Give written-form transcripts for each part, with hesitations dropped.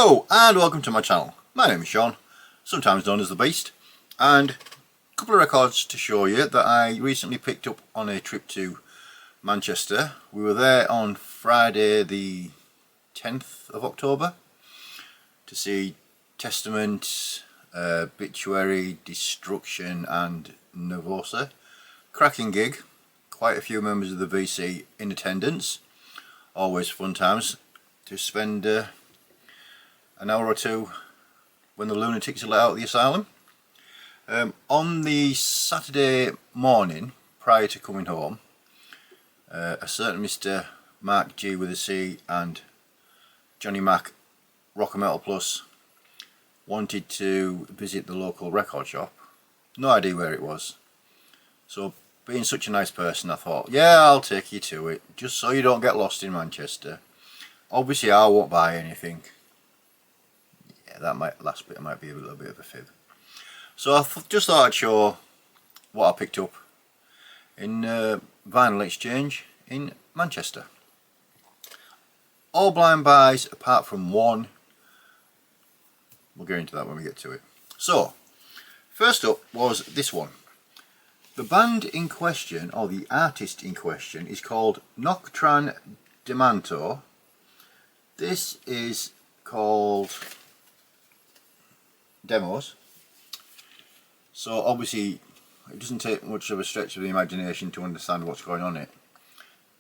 Hello and welcome to my channel. My name is Sean, sometimes known as the Beast, and a couple of records to show you that I recently picked up on a trip to Manchester. We were there on Friday the 10th of October to see Testament, Obituary, Destruction and Nervosa. Cracking gig, quite a few members of the VC in attendance, always fun times to spend an hour or two when the lunatics are let out of the asylum. On the Saturday morning prior to coming home, a certain Mr. Mark G with a C and Johnny Mac Rock and Metal Plus wanted to visit the local record shop. No idea where it was, so being such a nice person I thought, yeah, I'll take you to it just so you don't get lost in Manchester. Obviously I won't buy anything. Yeah, that last bit might be a little bit of a fib. So I just thought I'd show what I picked up in Vinyl Exchange in Manchester. All blind buys apart from one. We'll get into that when we get to it. So, first up was this one. The band in question, or the artist in question, is called Nocttran Deanto. This is called Demos. So obviously it doesn't take much of a stretch of the imagination to understand what's going on here.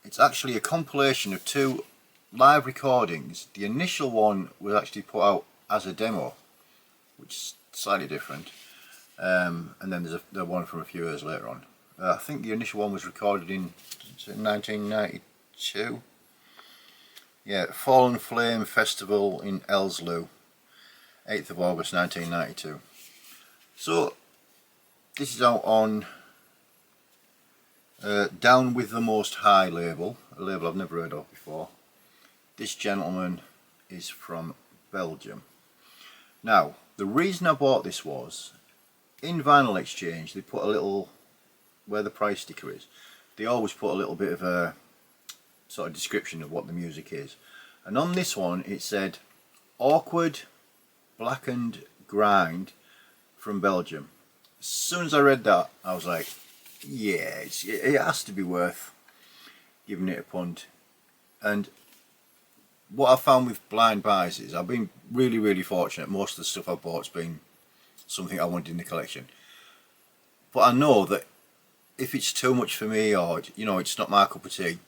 It's actually a compilation of two live recordings. The initial one was actually put out as a demo, which is slightly different, and then there's the one from a few years later on. I think the initial one was recorded in 1992. Yeah, Fallen Flame Festival in Elsloo, 8th of August 1992. So this is out on Down With The Most High label, a label I've never heard of before. This gentleman is from Belgium. Now, the reason I bought this was, in Vinyl Exchange they put a little, where the price sticker is, they always put a little bit of a sort of description of what the music is. And on this one it said, Awkward Blackened Grind from Belgium. As soon as I read that I was like, yeah, it has to be worth giving it a punt. And what I found with blind buys is I've been really fortunate. Most of the stuff I've bought's been something I wanted in the collection, but I know that if it's too much for me, or you know, it's not my cup of tea,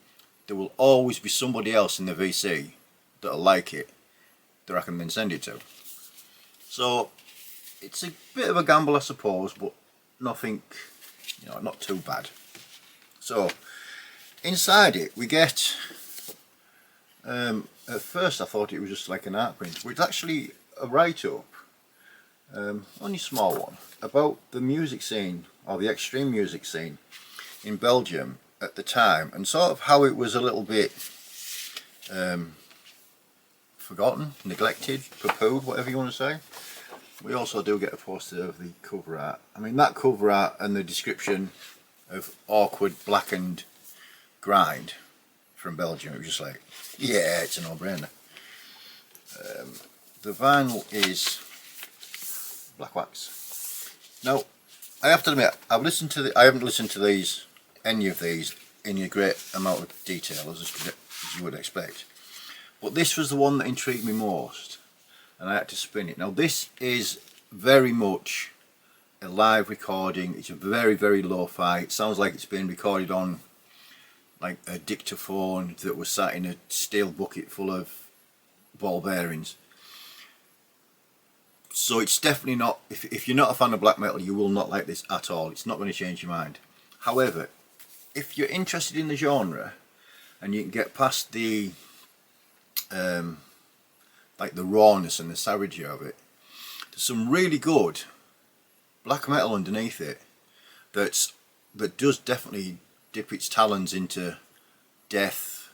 there will always be somebody else in the VC that'll like it that I can then send it to. So it's a bit of a gamble I suppose, but nothing, you know, not too bad. So inside it we get, at first I thought it was just like an art print, but it's actually a write-up, only a small one, about the music scene, or the extreme music scene in Belgium at the time, and sort of how it was a little bit forgotten, neglected, poo-pooed, whatever you want to say. We also do get a poster of the cover art. I mean, that cover art and the description of Awkward Blackened Grind from Belgium, it was just like, yeah, it's a no-brainer. The vinyl is black wax. Now, I have to admit, I haven't listened to any of these in a great amount of detail as you would expect, but this was the one that intrigued me most, and I had to spin it. Now this is very much a live recording. It's a very lo-fi. It sounds like it's been recorded on like a dictaphone that was sat in a steel bucket full of ball bearings. So it's definitely not, if you're not a fan of black metal, you will not like this at all. It's not going to change your mind. However, if you're interested in the genre and you can get past the like the rawness and the savagery of it, there's some really good black metal underneath it that does definitely dip its talons into death,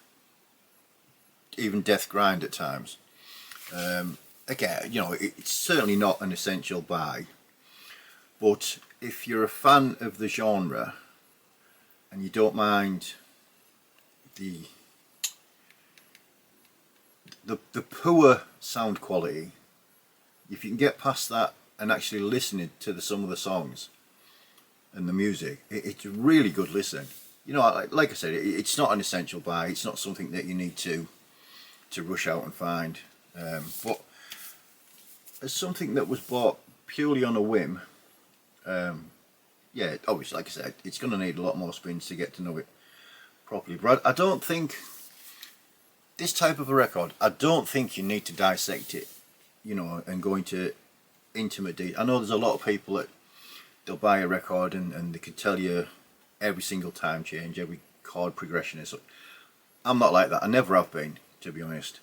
even death grind at times. Again, you know, it's certainly not an essential buy, but if you're a fan of the genre and you don't mind the the poor sound quality, if you can get past that and actually listening to some of the songs and the music, it's a really good listen. You know, like I said, it's not an essential buy. It's not something that you need to rush out and find. But as something that was bought purely on a whim, yeah, obviously, like I said, it's going to need a lot more spins to get to know it properly. But I don't think this type of a record, I don't think you need to dissect it, you know, and go into intimate detail. I know there's a lot of people that they'll buy a record and they can tell you every single time change, every chord progression and such. I'm not like that. I never have been, to be honest.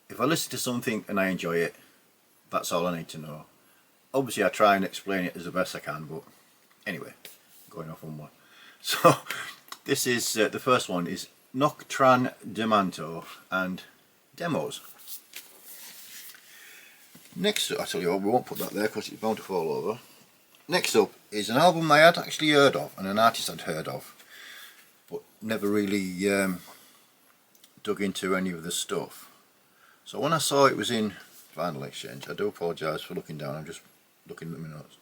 If I listen to something and I enjoy it, that's all I need to know. Obviously I try and explain it as the best I can, but anyway, going off on one. So this is the first one is Nocttran Deanto and Demos. Next up, I tell you what, we won't put that there because it's bound to fall over. Next up is an album I had actually heard of and an artist I'd heard of, but never really dug into any of the stuff. So when I saw it was in Vinyl Exchange, I do apologise for looking down, I'm just looking at my notes.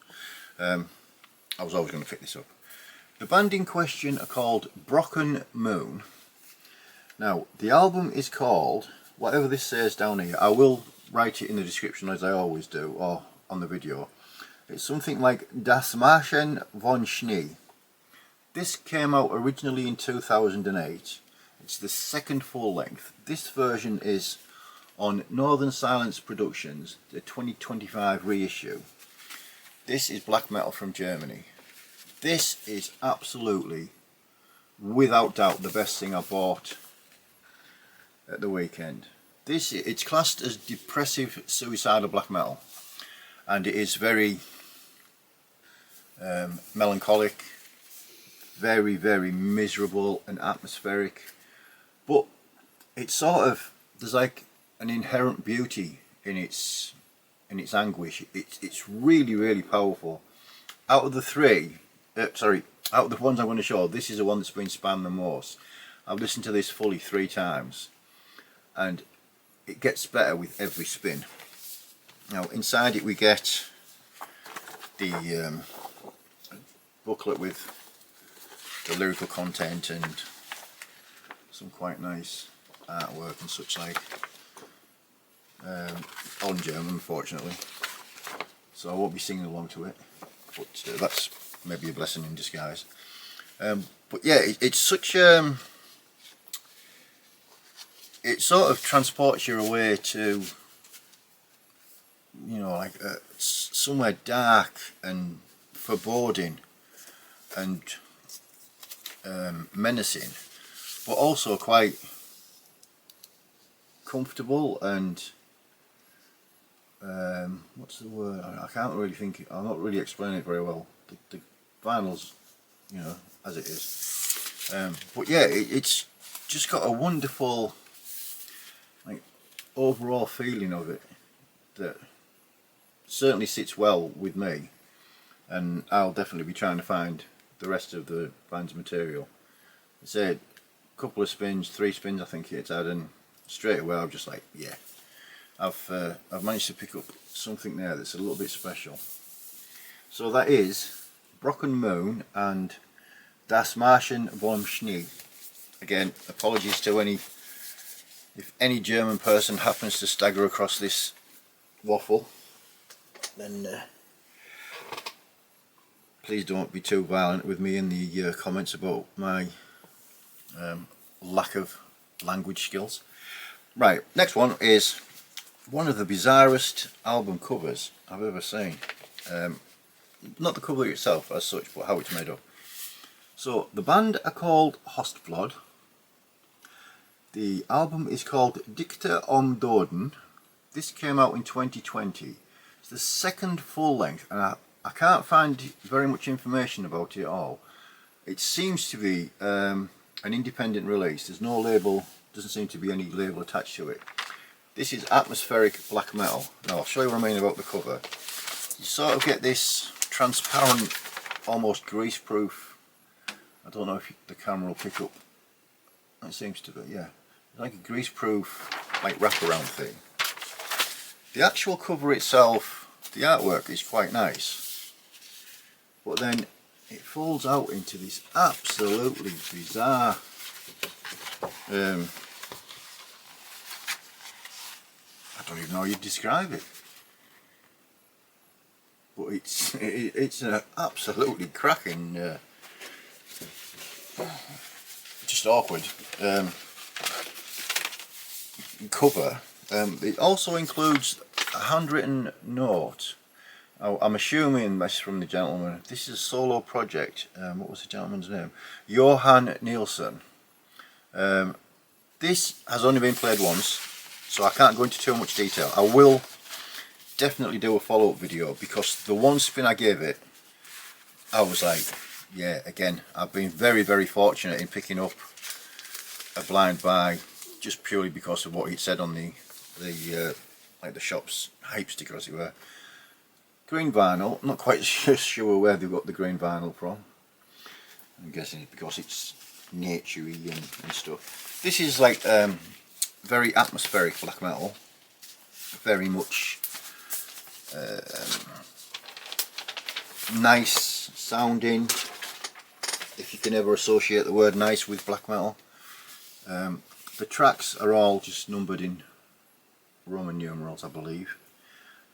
I was always going to pick this up. The band in question are called Brocken Moon. Now the album is called, whatever this says down here, I will write it in the description as I always do, or on the video. It's something like Das Märchen von Schnee. This came out originally in 2008. It's the second full length. This version is on Northern Silence Productions, the 2025 reissue. This is black metal from Germany. This is absolutely, without doubt, the best thing I bought at the weekend. It's classed as depressive suicidal black metal, and it is very melancholic, very miserable and atmospheric, but it's sort of, there's like an inherent beauty in its anguish. It's really powerful. Out of the three, out of the ones I'm going to show, this is the one that's been spammed the most. I've listened to this fully 3 times and it gets better with every spin. Now inside it we get the booklet with the lyrical content and some quite nice artwork and such like, all in German unfortunately, so I won't be singing along to it, but that's maybe a blessing in disguise. But yeah, it's such it sort of transports you away to, you know, like somewhere dark and foreboding and menacing, but also quite comfortable and what's the word? I can't really think. I'm not really explaining it very well. The vinyl's, you know, as it is. But yeah, it's just got a wonderful, like, overall feeling of it that certainly sits well with me, and I'll definitely be trying to find the rest of the band's material. I said a couple of spins, 3 spins I think it's had, and straight away I'm just like, yeah, I've managed to pick up something there that's a little bit special. So that is Brocken Moon and Das Märchen von Schnee. Again, apologies to if any German person happens to stagger across this waffle, then please don't be too violent with me in the comments about my lack of language skills. Right, next one is one of the bizarrest album covers I've ever seen. Not the cover itself as such, but how it's made up. So the band are called Höstblod. The album is called Dichter om Doden. This came out in 2020. It's the second full length, and I can't find very much information about it at all. It seems to be an independent release. There's no label, doesn't seem to be any label attached to it. This is atmospheric black metal. Now I'll show you what I mean about the cover. You sort of get this transparent, almost grease-proof, I don't know if the camera will pick up, it seems to be, yeah, like a grease-proof like wraparound thing. The actual cover itself, the artwork is quite nice, but then it folds out into this absolutely bizarre I don't even know how you'd describe it, but it's an absolutely cracking, just awkward cover. It also includes a handwritten note. I'm assuming this is from the gentleman. This is a solo project. What was the gentleman's name? Johan Nielsen. This has only been played once, so I can't go into too much detail. I will definitely do a follow-up video, because the one spin I gave it, I was like, yeah, again, I've been very, very fortunate in picking up a blind buy just purely because of what he'd said on the like the shop's hype sticker, as it were. Green vinyl. I'm not quite sure where they've got the green vinyl from. I'm guessing it's because it's naturey and stuff. This is like very atmospheric black metal, very much nice sounding, if you can ever associate the word nice with black metal. The tracks are all just numbered in Roman numerals, I believe,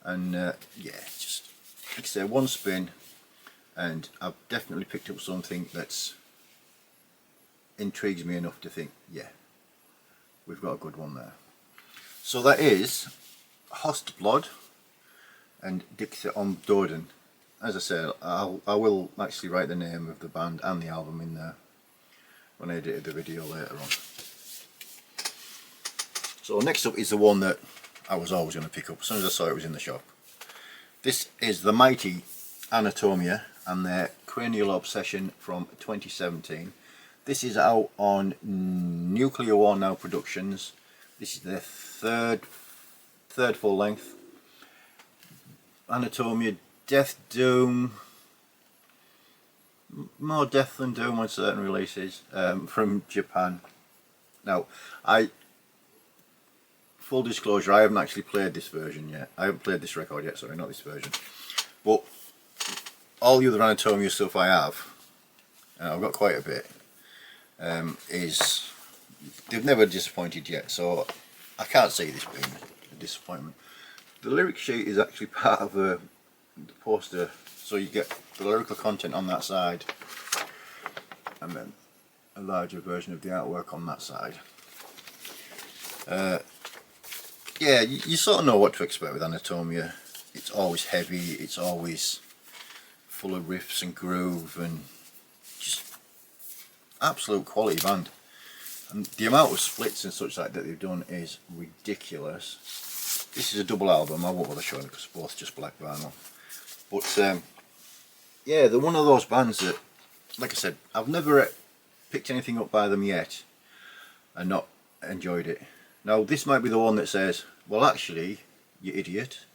and yeah, just like I say, one spin and I've definitely picked up something that's intrigues me enough to think, yeah, we've got a good one there. So that is Höstblod and Dikter om Döden. As I said, I will actually write the name of the band and the album in there when I edit the video later on. So next up is the one that I was always going to pick up as soon as I saw it was in the shop. This is the mighty Anatomia and their Cranial Obsession from 2017. This is out on Nuclear War Now Productions. This is their third full length. Anatomia, death, doom, more death than doom on certain releases, from Japan. Now, full disclosure, I haven't actually played this version yet. I haven't played this record yet, sorry, not this version. But all the other Anatomia stuff I have, and I've got quite a bit, they've never disappointed yet, so I can't see this being a disappointment. The lyric sheet is actually part of the poster, so you get the lyrical content on that side and then a larger version of the artwork on that side. Yeah, you sort of know what to expect with Anatomia. It's always heavy, it's always full of riffs and groove and just absolute quality band. And the amount of splits and such like that they've done is ridiculous. This is a double album, I won't bother showing it because both just black vinyl. But yeah, they're one of those bands that, like I said, I've never picked anything up by them yet and not enjoyed it. Now this might be the one that says, well actually, you idiot,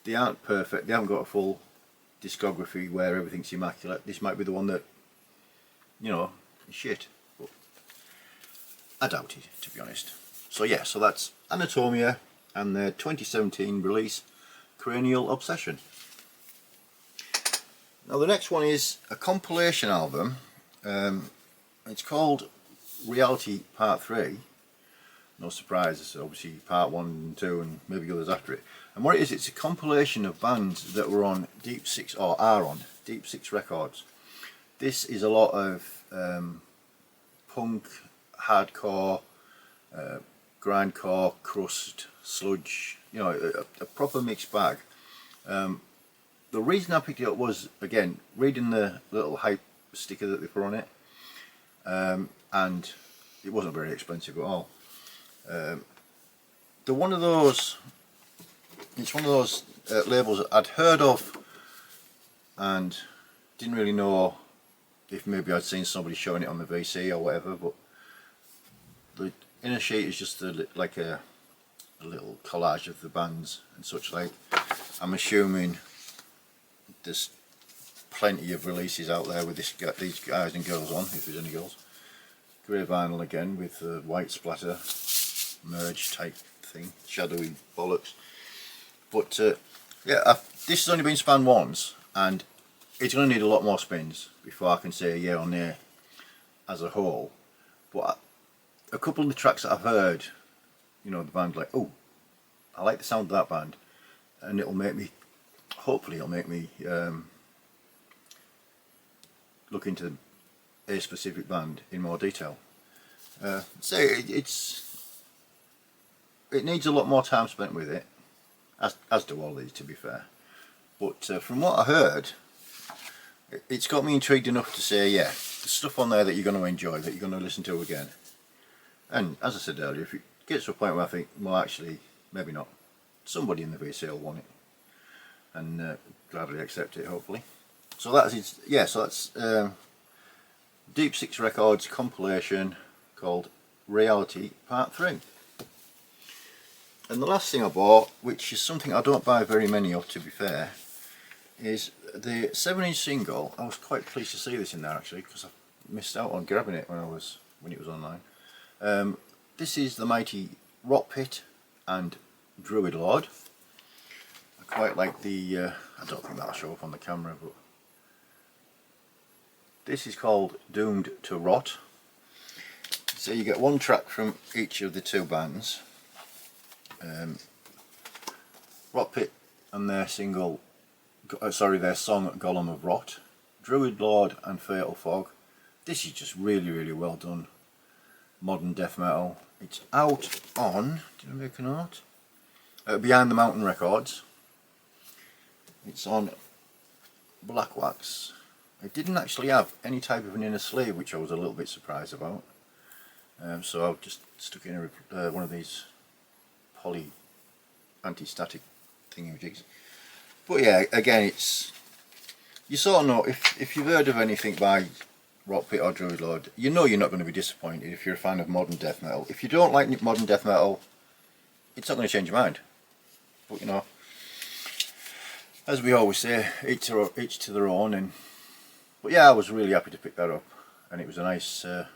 they aren't perfect, they haven't got a full discography where everything's immaculate. This might be the one that, you know, is shit. But I doubt it, to be honest. So yeah, so that's Anatomia and their 2017 release, Cranial Obsession. Now the next one is a compilation album. It's called Reality Part 3. No surprises, obviously Part 1 and 2 and maybe others after it. And what it is, it's a compilation of bands that were on Deep Six, or are on Deep Six Records. This is a lot of punk, hardcore, grindcore, crust, sludge, you know, a proper mixed bag. The reason I picked it up was, again, reading the little hype sticker that they put on it, and it wasn't very expensive at all. They're one of those, it's one of those labels that I'd heard of and didn't really know if maybe I'd seen somebody showing it on the VC or whatever, but the inner sheet is just like a little collage of the bands and such like. I'm assuming there's plenty of releases out there with these guys and girls on, if there's any girls. Grey vinyl again with the white splatter. merge type thing, shadowy bollocks. But yeah, this has only been spun once, and it's going to need a lot more spins before I can say yeah or nay as a whole. But a couple of the tracks that I've heard, you know, the band, like, oh, I like the sound of that band, and it'll make me, hopefully it'll make me look into a specific band in more detail. So it needs a lot more time spent with it, as do all these, to be fair. But from what I heard, it's got me intrigued enough to say, yeah, there's stuff on there that you're going to enjoy, that you're going to listen to again. And as I said earlier, if it gets to a point where I think, well, actually, maybe not, somebody in the VC will want it, and gladly accept it, hopefully. So that is, yeah, so that's Deep Six Records compilation called Reality Part 3. And the last thing I bought, which is something I don't buy very many of, to be fair, is the 7-inch single. I was quite pleased to see this in there, actually, because I missed out on grabbing it when it was online. This is the mighty Rock Pit and Druid Lord. I quite like the, I don't think that'll show up on the camera, but this is called Doomed to Rot. So you get one track from each of the two bands. Rock Pit and their single, their song Golem of Rot. Druid Lord and Fatal Fog. This is just really, really well done modern death metal. It's out on, did I make a note? Behind the Mountain Records. It's on Black Wax. It didn't actually have any type of an inner sleeve, which I was a little bit surprised about. So I've just stuck in one of these poly anti-static thingamajigs. But yeah, again, it's, you sort of know, if you've heard of anything by Rock Pit or Druid Lord, you know you're not going to be disappointed if you're a fan of modern death metal. If you don't like modern death metal, it's not going to change your mind. But you know, as we always say, each to their own. But yeah, I was really happy to pick that up, and it was a nice to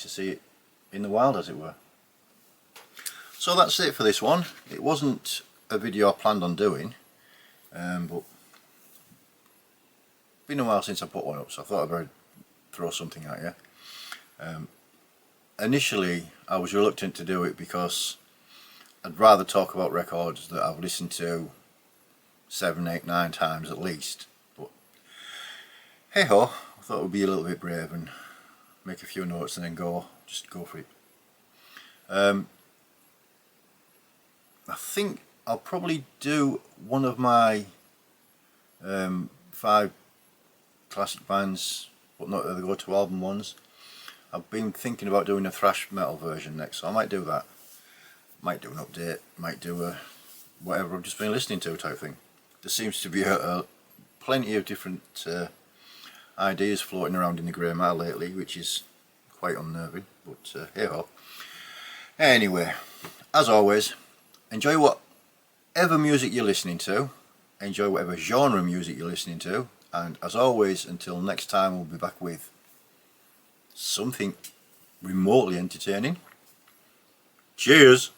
see it in the wild, as it were. So that's it for this one. It wasn't a video I planned on doing, but it's been a while since I put one up, so I thought I'd better throw something at you. Initially, I was reluctant to do it because I'd rather talk about records that I've listened to 7, 8, 9 times at least. But hey ho, I thought it would be a little bit brave and make a few notes and then just go for it. I think I'll probably do one of my 5 classic bands, but not the go-to album ones. I've been thinking about doing a thrash metal version next, so I might do that. Might do an update, might do a whatever I've just been listening to type thing. There seems to be plenty of different ideas floating around in the grey matter lately, which is quite unnerving, but hey ho. Anyway, as always, enjoy whatever music you're listening to, enjoy whatever genre music you're listening to, and as always, until next time, we'll be back with something remotely entertaining. Cheers!